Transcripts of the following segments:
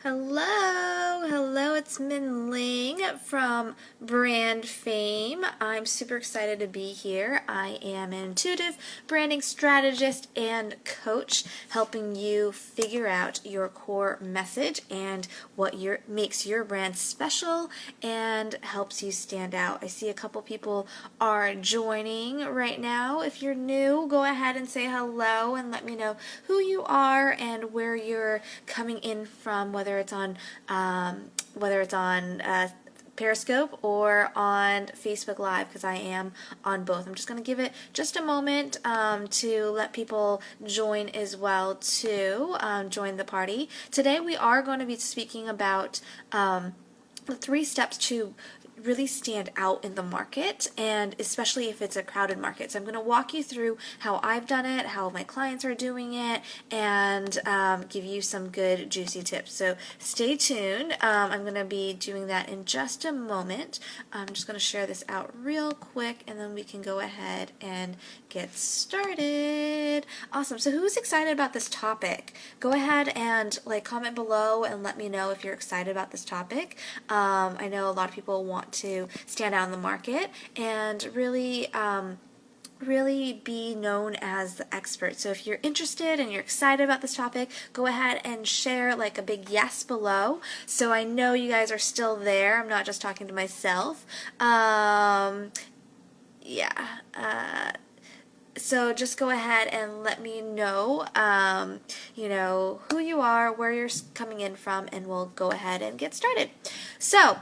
Hello, it's Min Ling from Brand Fame. I'm super excited to be here. I am an intuitive branding strategist and coach, helping you figure out your core message and what makes your brand special and helps you stand out. I see a couple people are joining right now. If you're new, go ahead and say hello and let me know who you are and where you're coming in from, whether it's on Periscope or on Facebook Live, because I am on both. I'm just going to give it just a moment to let people join as well to join the party. Today we are going to be speaking about the 3 steps to really stand out in the market, and especially if it's a crowded market. So I'm going to walk you through how I've done it, how my clients are doing it, and give you some good juicy tips. So stay tuned. I'm going to be doing that in just a moment. I'm just going to share this out real quick, and then we can go ahead and get started. Awesome. So who's excited about this topic? Go ahead and comment below and let me know if you're excited about this topic. I know a lot of people want to stand out in the market and really be known as the expert. So if you're interested and you're excited about this topic, go ahead and share a big yes below so I know you guys are still there. I'm not just talking to myself. So just go ahead and let me know, who you are, where you're coming in from, and we'll go ahead and get started. So,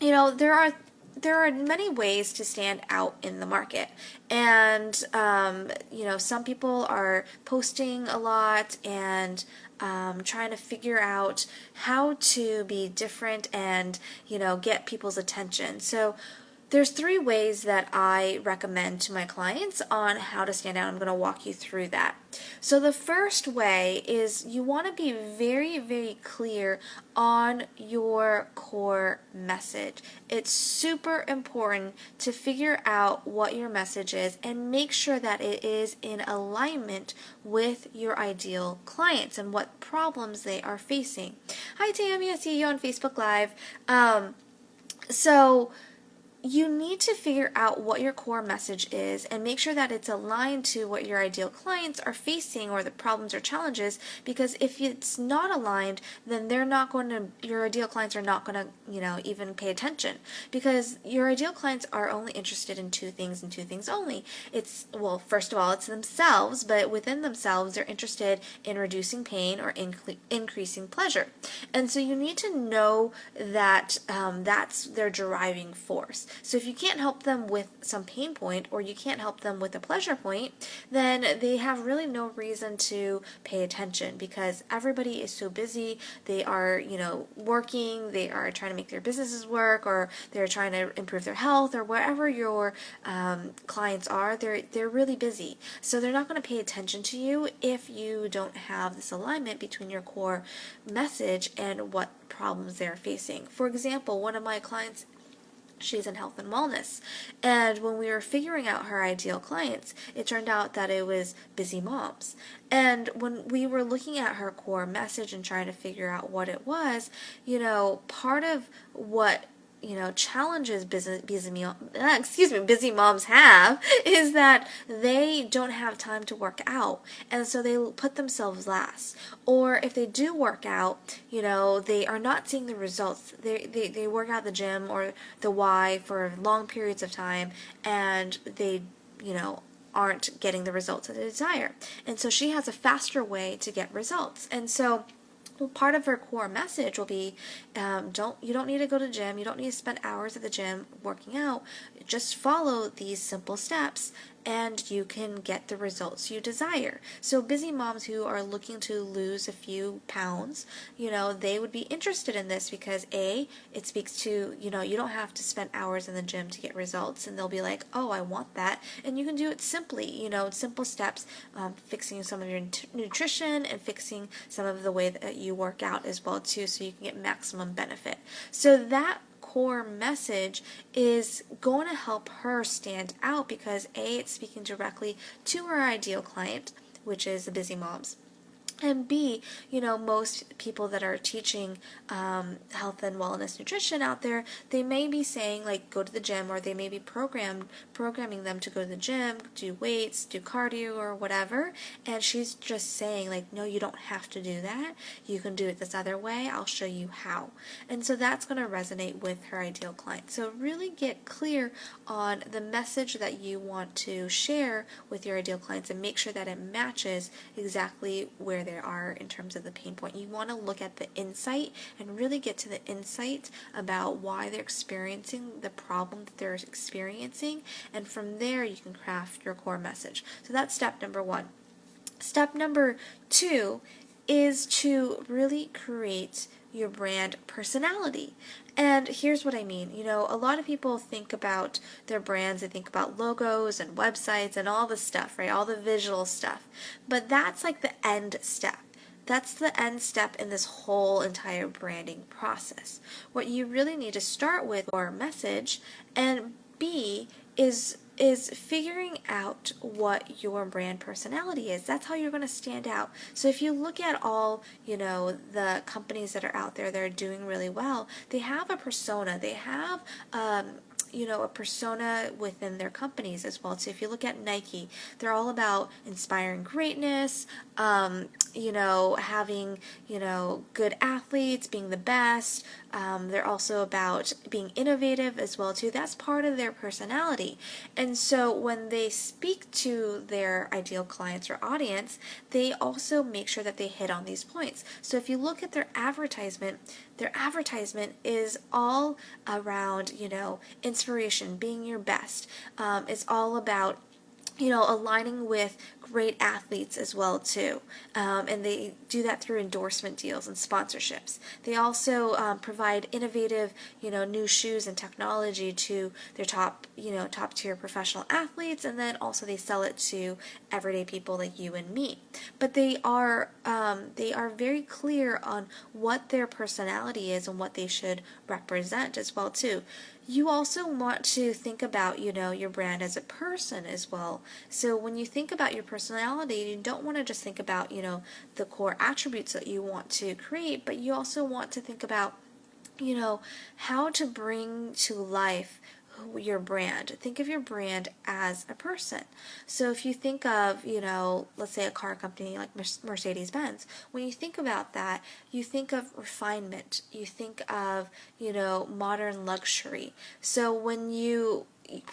there are many ways to stand out in the market, and some people are posting a lot and trying to figure out how to be different and get people's attention. So there's 3 ways that I recommend to my clients on how to stand out. I'm going to walk you through that. So the first way is you want to be very, very clear on your core message. It's super important to figure out what your message is and make sure that it is in alignment with your ideal clients and what problems they are facing. Hi Tammy, I see you on Facebook Live. So you need to figure out what your core message is and make sure that it's aligned to what your ideal clients are facing or the problems or challenges, because if it's not aligned, then your ideal clients are not going to, even pay attention, because your ideal clients are only interested in 2 things and 2 things only. First of all, it's themselves, but within themselves, they're interested in reducing pain or increasing pleasure. And so you need to know that that's their driving force. So if you can't help them with some pain point, or you can't help them with a pleasure point, then they have really no reason to pay attention, because everybody is so busy. They are, working, they are trying to make their businesses work, or they're trying to improve their health, or wherever your clients are, they're really busy. So they're not going to pay attention to you if you don't have this alignment between your core message and what problems they're facing. For example, one of my clients, she's in health and wellness, and when we were figuring out her ideal clients, it turned out that it was busy moms. And when we were looking at her core message and trying to figure out what it was, part of what challenges busy moms have is that they don't have time to work out, and so they put themselves last. Or if they do work out, they are not seeing the results. They work out the gym or the Y for long periods of time, and they aren't getting the results that they desire. And so she has a faster way to get results. And so part of her core message will be, you don't need to go to the gym, you don't need to spend hours at the gym working out, just follow these simple steps and you can get the results you desire. So busy moms who are looking to lose a few pounds, they would be interested in this because it speaks to, you don't have to spend hours in the gym to get results, and they'll be like, oh, I want that. And you can do it simply, simple steps, fixing some of your nutrition and fixing some of the way that you work out as well too, so you can get maximum benefit. So that core message is going to help her stand out because it's speaking directly to her ideal client, which is the busy moms. And B, most people that are teaching health and wellness nutrition out there, they may be saying like go to the gym, or they may be programming them to go to the gym, do weights, do cardio or whatever. And she's just saying like, no, you don't have to do that. You can do it this other way. I'll show you how. And so that's going to resonate with her ideal client. So really get clear on the message that you want to share with your ideal clients and make sure that it matches exactly where they are in terms of the pain point. You want to look at the insight and really get to the insight about why they're experiencing the problem that they're experiencing, and from there you can craft your core message. So that's step number 1. Step number 2 is to really create your brand personality. And here's what I mean. A lot of people think about their brands, they think about logos and websites and all the stuff, right? All the visual stuff. But that's like the end step. That's the end step in this whole entire branding process. What you really need to start with are message, and B is figuring out what your brand personality is. That's how you're going to stand out. So if you look at all, the companies that are out there that are doing really well, they have a persona. They have a persona within their companies as well. So if you look at Nike, they're all about inspiring greatness, having, good athletes, being the best. They're also about being innovative as well too. That's part of their personality. And so when they speak to their ideal clients or audience, they also make sure that they hit on these points. So if you look at their advertisement is all around, inspiration, being your best. It's all about aligning with great athletes as well too, and they do that through endorsement deals and sponsorships. They also provide innovative, new shoes and technology to their top tier professional athletes, and then also they sell it to everyday people like you and me. But they are very clear on what their personality is and what they should represent as well too. You also want to think about, your brand as a person as well. So when you think about your personality, you don't want to just think about, the core attributes that you want to create, but you also want to think about, how to bring to life your brand. Think of your brand as a person. So if you think of, let's say a car company like Mercedes-Benz, when you think about that, you think of refinement, you think of, modern luxury. So when you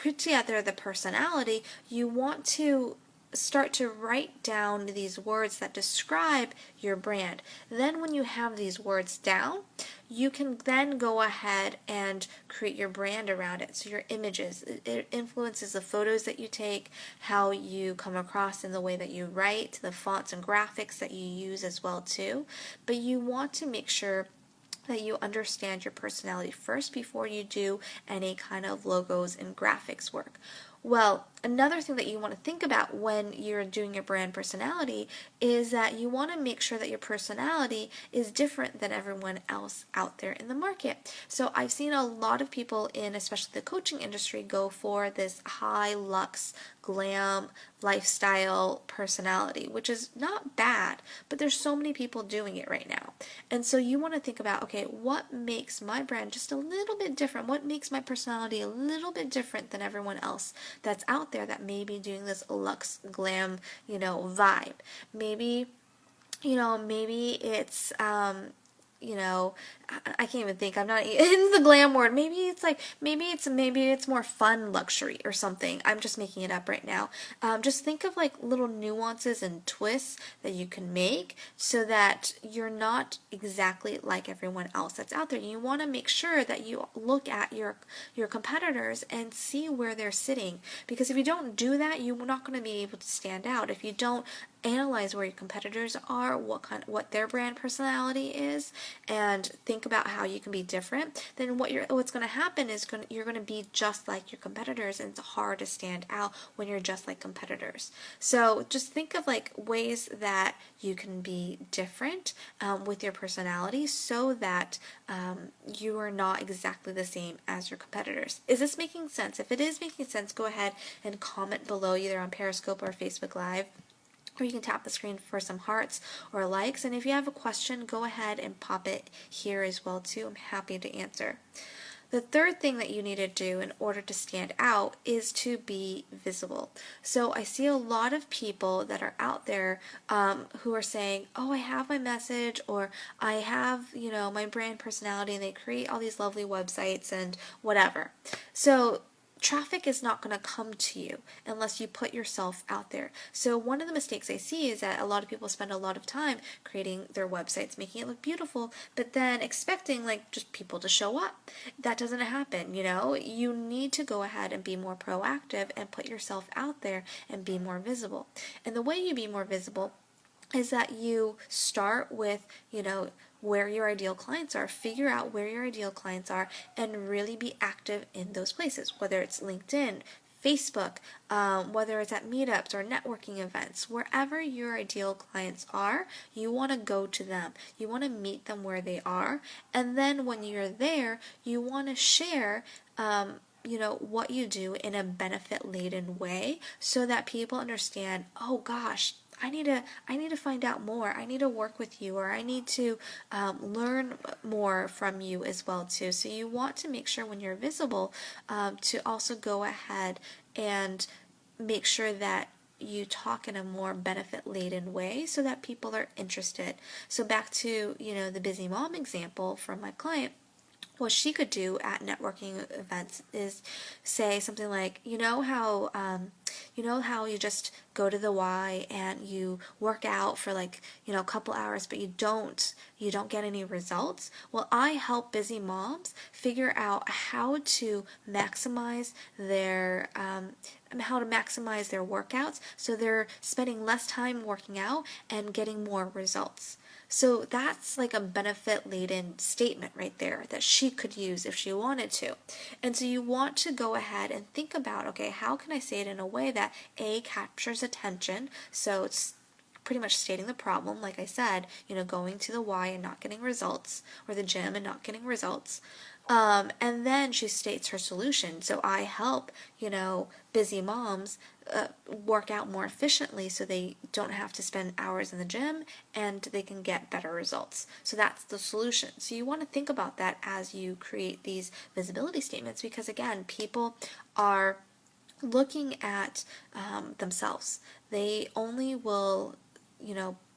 put together the personality, you want to start to write down these words that describe your brand. Then when you have these words down, you can then go ahead and create your brand around it. So your images, it influences the photos that you take, how you come across in the way that you write, the fonts and graphics that you use as well too. But you want to make sure that you understand your personality first before you do any kind of logos and graphics work. Well, another thing that you want to think about when you're doing your brand personality is that you want to make sure that your personality is different than everyone else out there in the market. So I've seen a lot of people in especially the coaching industry go for this high lux glam lifestyle personality, which is not bad, but there's so many people doing it right now. And so you want to think about, okay, what makes my brand just a little bit different? What makes my personality a little bit different than everyone else that's out there that may be doing this luxe glam, vibe? Maybe it's I can't even think. I'm not in the glam word. Maybe it's more fun luxury or something. I'm just making it up right now. Just think of like little nuances and twists that you can make so that you're not exactly like everyone else that's out there. You want to make sure that you look at your competitors and see where they're sitting, because if you don't do that, you're not going to be able to stand out. If you don't analyze where your competitors are, what their brand personality is, and think about how you can be different, then what's going to happen is you're going to be just like your competitors, and it's hard to stand out when you're just like competitors. So just think of like ways that you can be different with your personality so that you are not exactly the same as your competitors. Is this making sense? If it is making sense, go ahead and comment below either on Periscope or Facebook Live. or you can tap the screen for some hearts or likes. And if you have a question, go ahead and pop it here as well too. I'm happy to answer. The third thing that you need to do in order to stand out is to be visible. So I see a lot of people that are out there who are saying, oh, I have my message, or I have, my brand personality, and they create all these lovely websites and whatever. So traffic is not going to come to you unless you put yourself out there. So one of the mistakes I see is that a lot of people spend a lot of time creating their websites, making it look beautiful, but then expecting just people to show up. That doesn't happen, You need to go ahead and be more proactive and put yourself out there and be more visible. And the way you be more visible is that you start with, where your ideal clients are. Figure out where your ideal clients are and really be active in those places, whether it's LinkedIn, Facebook, whether it's at meetups or networking events. Wherever your ideal clients are, you want to go to them. You want to meet them where they are. And then when you're there, you want to share what you do in a benefit-laden way so that people understand, oh gosh, I need to find out more. I need to work with you, or I need to learn more from you as well too. So you want to make sure when you're visible to also go ahead and make sure that you talk in a more benefit-laden way so that people are interested. So back to the busy mom example from my client. What she could do at networking events is say something like, how you just go to the Y and you work out for a couple hours, but you don't get any results. Well, I help busy moms figure out how to maximize their workouts so they're spending less time working out and getting more results. So that's like a benefit-laden statement right there that she could use if she wanted to. And so you want to go ahead and think about, okay, how can I say it in a way that A, captures attention, so it's pretty much stating the problem, like I said, going to the Y and not getting results, or the gym and not getting results. And then she states her solution. So I help, busy moms work out more efficiently so they don't have to spend hours in the gym and they can get better results. So that's the solution. So you want to think about that as you create these visibility statements, because again, people are looking at themselves. They only will,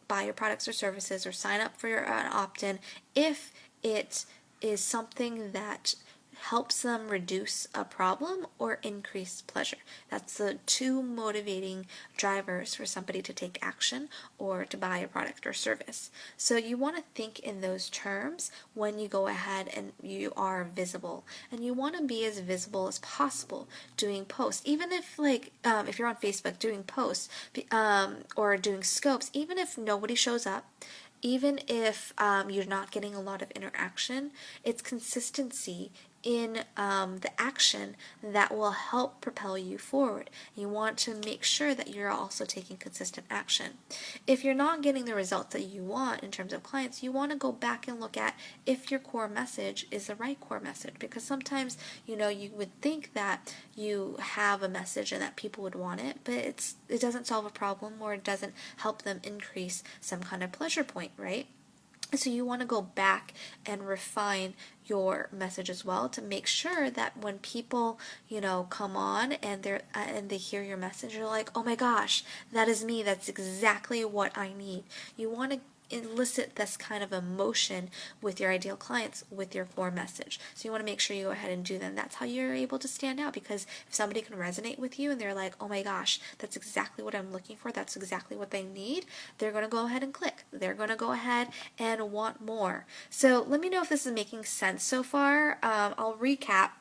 buy your products or services or sign up for your opt-in if it is something that helps them reduce a problem or increase pleasure. That's the two motivating drivers for somebody to take action or to buy a product or service. So you want to think in those terms when you go ahead and you are visible. And you want to be as visible as possible doing posts. Even if if you're on Facebook doing posts or doing scopes, even if nobody shows up, even if you're not getting a lot of interaction, it's consistency in the action that will help propel you forward. You want to make sure that you're also taking consistent action. If you're not getting the results that you want in terms of clients, you want to go back and look at if your core message is the right core message, because sometimes you would think that you have a message and that people would want it, but it doesn't solve a problem, or it doesn't help them increase some kind of pleasure point, right? So you want to go back and refine your message as well to make sure that when people, come on and they hear your message, they're like, oh my gosh, that is me. That's exactly what I need. You want to elicit this kind of emotion with your ideal clients with your core message. So you want to make sure you go ahead and do them. That's how you're able to stand out, because if somebody can resonate with you and they're like, oh my gosh, that's exactly what I'm looking for, that's exactly what they need, they're going to go ahead and click. They're going to go ahead and want more. So let me know if this is making sense so far. I'll recap.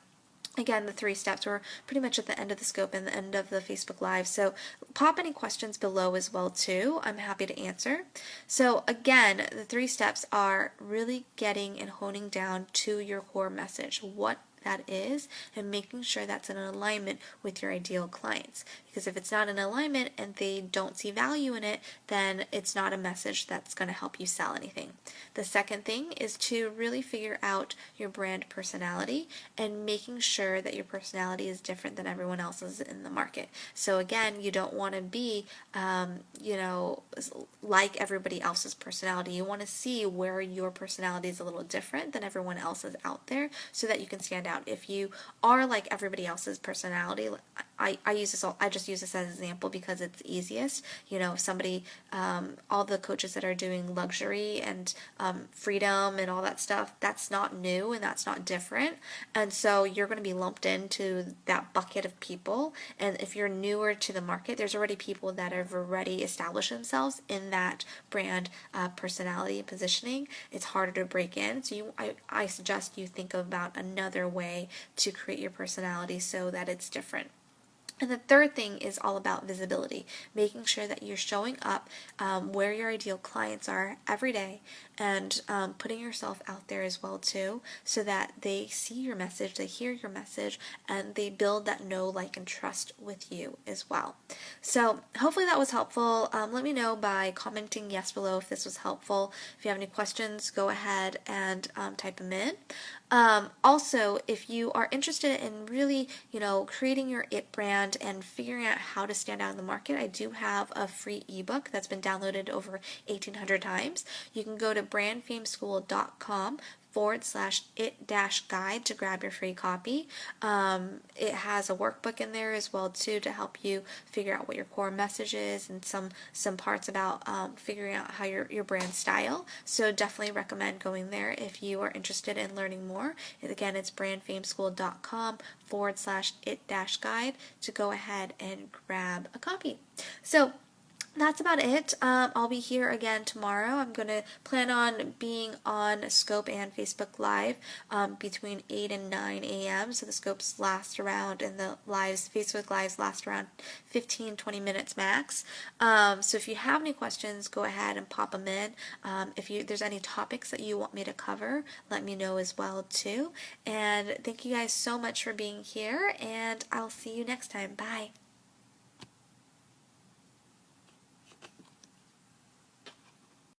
Again, the 3 steps. We're pretty much at the end of the scope and the end of the Facebook Live. So pop any questions below as well too. I'm happy to answer. So again, the 3 steps are really getting and honing down to your core message. What that is, and making sure that's in alignment with your ideal clients. Because if it's not in alignment and they don't see value in it, then it's not a message that's going to help you sell anything. The second thing is to really figure out your brand personality and making sure that your personality is different than everyone else's in the market. So again, you don't want to be, like everybody else's personality. You want to see where your personality is a little different than everyone else's out there so that you can stand out. If you are like everybody else's personality, I just use this as an example because it's easiest. If somebody, all the coaches that are doing luxury and freedom and all that stuff, that's not new and that's not different. And so you're going to be lumped into that bucket of people. And if you're newer to the market, there's already people that have already established themselves in that brand personality and positioning. It's harder to break in. So I suggest you think about another way to create your personality so that it's different. And the third thing is all about visibility, making sure that you're showing up where your ideal clients are every day and putting yourself out there as well too, so that they see your message, they hear your message, and they build that know, like, and trust with you as well. So hopefully that was helpful. Let me know by commenting yes below if this was helpful. If you have any questions, go ahead and type them in. Also, if you are interested in really, creating your IT brand and figuring out how to stand out in the market, I do have a free ebook that's been downloaded over 1,800 times. You can go to brandfameschool.com/it-guide to grab your free copy. It has a workbook in there as well too to help you figure out what your core message is and some parts about figuring out how your brand style. So definitely recommend going there if you are interested in learning more. And again, it's brandfameschool.com/it-guide to go ahead and grab a copy. So that's about it. I'll be here again tomorrow. I'm going to plan on being on Scope and Facebook Live between 8 and 9 a.m. So the Scopes last around and the Facebook Lives last around 15-20 minutes max. So if you have any questions, go ahead and pop them in. If there's any topics that you want me to cover, let me know as well too. And thank you guys so much for being here, and I'll see you next time. Bye.